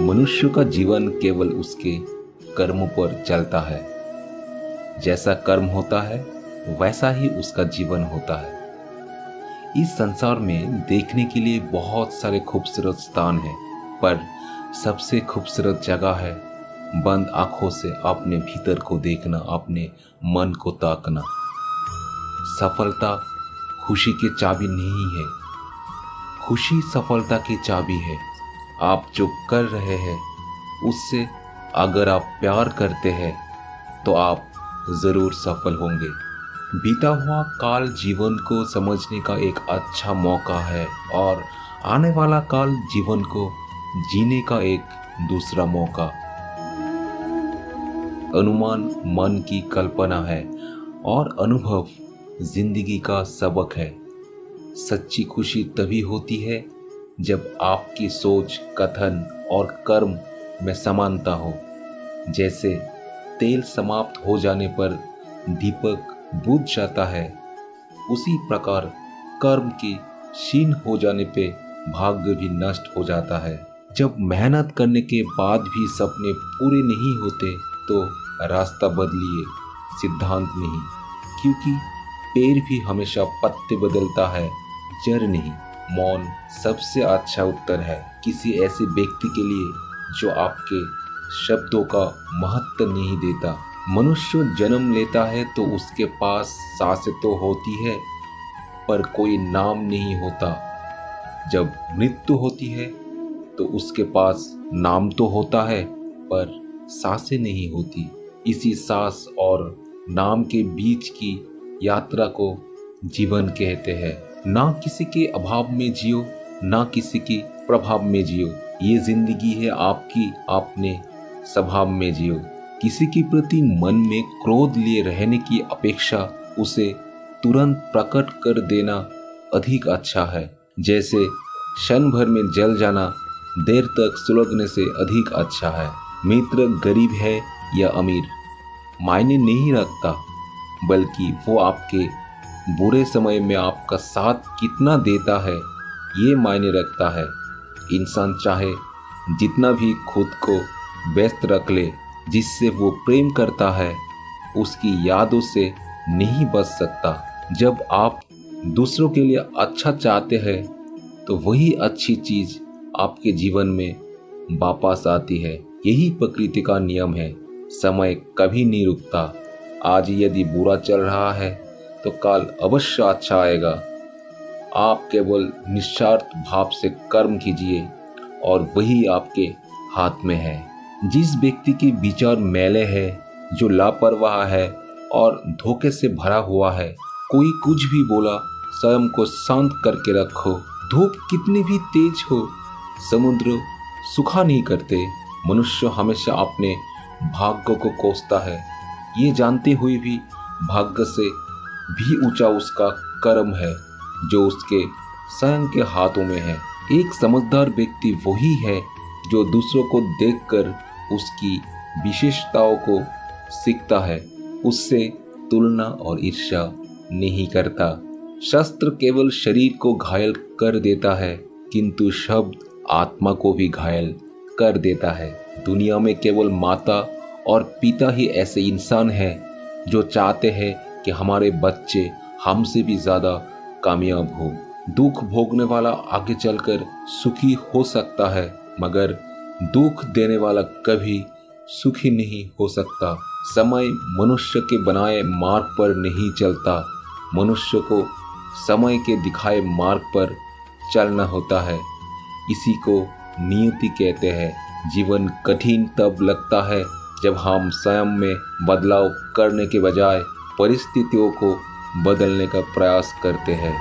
मनुष्य का जीवन केवल उसके कर्मों पर चलता है। जैसा कर्म होता है वैसा ही उसका जीवन होता है। इस संसार में देखने के लिए बहुत सारे खूबसूरत स्थान हैं, पर सबसे खूबसूरत जगह है बंद आंखों से अपने भीतर को देखना, अपने मन को ताकना। सफलता खुशी की चाबी नहीं है, खुशी सफलता की चाबी है। आप जो कर रहे हैं उससे अगर आप प्यार करते हैं तो आप ज़रूर सफल होंगे। बीता हुआ काल जीवन को समझने का एक अच्छा मौका है और आने वाला काल जीवन को जीने का एक दूसरा मौका। अनुमान मन की कल्पना है और अनुभव जिंदगी का सबक है। सच्ची खुशी तभी होती है जब आपकी सोच, कथन और कर्म में समानता हो। जैसे तेल समाप्त हो जाने पर दीपक बुझ जाता है, उसी प्रकार कर्म के क्षीण हो जाने पे भाग्य भी नष्ट हो जाता है। जब मेहनत करने के बाद भी सपने पूरे नहीं होते तो रास्ता बदलिए, सिद्धांत नहीं, क्योंकि पेड़ भी हमेशा पत्ते बदलता है, जड़ नहीं। मौन सबसे अच्छा उत्तर है किसी ऐसे व्यक्ति के लिए जो आपके शब्दों का महत्व नहीं देता। मनुष्य जन्म लेता है तो उसके पास सांसें तो होती है पर कोई नाम नहीं होता। जब मृत्यु होती है तो उसके पास नाम तो होता है पर सांसें नहीं होती। इसी सांस और नाम के बीच की यात्रा को जीवन कहते हैं। ना किसी के अभाव में जियो, ना किसी के प्रभाव में जियो। ये जिंदगी है आपकी, आपने स्वभाव में जियो। किसी के प्रति मन में क्रोध लिए रहने की अपेक्षा उसे तुरंत प्रकट कर देना अधिक अच्छा है। जैसे क्षण भर में जल जाना देर तक सुलगने से अधिक अच्छा है। मित्र गरीब है या अमीर मायने नहीं रखता, बल्कि वो आपके बुरे समय में आपका साथ कितना देता है ये मायने रखता है। इंसान चाहे जितना भी खुद को व्यस्त रख ले, जिससे वो प्रेम करता है उसकी यादों से नहीं बच सकता। जब आप दूसरों के लिए अच्छा चाहते हैं तो वही अच्छी चीज आपके जीवन में वापस आती है। यही प्रकृति का नियम है। समय कभी नहीं रुकता। आज यदि बुरा चल रहा है तो कल अवश्य अच्छा आएगा। आप केवल निस्वार्थ भाव से कर्म कीजिए और वही आपके हाथ में है। जिस व्यक्ति के विचार मैले हैं, जो लापरवाह है और धोखे से भरा हुआ है, कोई कुछ भी बोला स्वयं को शांत करके रखो। धूप कितनी भी तेज हो, समुद्र सूखा नहीं करते। मनुष्य हमेशा अपने भाग्य को कोसता है, ये जानते हुए भी भाग्य से भी ऊंचा उसका कर्म है जो उसके स्वयं के हाथों में है। एक समझदार व्यक्ति वही है जो दूसरों को देखकर उसकी विशेषताओं को सीखता है, उससे तुलना और ईर्ष्या नहीं करता। शस्त्र केवल शरीर को घायल कर देता है, किंतु शब्द आत्मा को भी घायल कर देता है। दुनिया में केवल माता और पिता ही ऐसे इंसान हैं जो चाहते हैं कि हमारे बच्चे हमसे भी ज़्यादा कामयाब हो। दुख भोगने वाला आगे चलकर सुखी हो सकता है, मगर दुख देने वाला कभी सुखी नहीं हो सकता। समय मनुष्य के बनाए मार्ग पर नहीं चलता, मनुष्य को समय के दिखाए मार्ग पर चलना होता है। इसी को नियति कहते हैं। जीवन कठिन तब लगता है जब हम स्वयं में बदलाव करने के बजाय परिस्थितियों को बदलने का प्रयास करते हैं।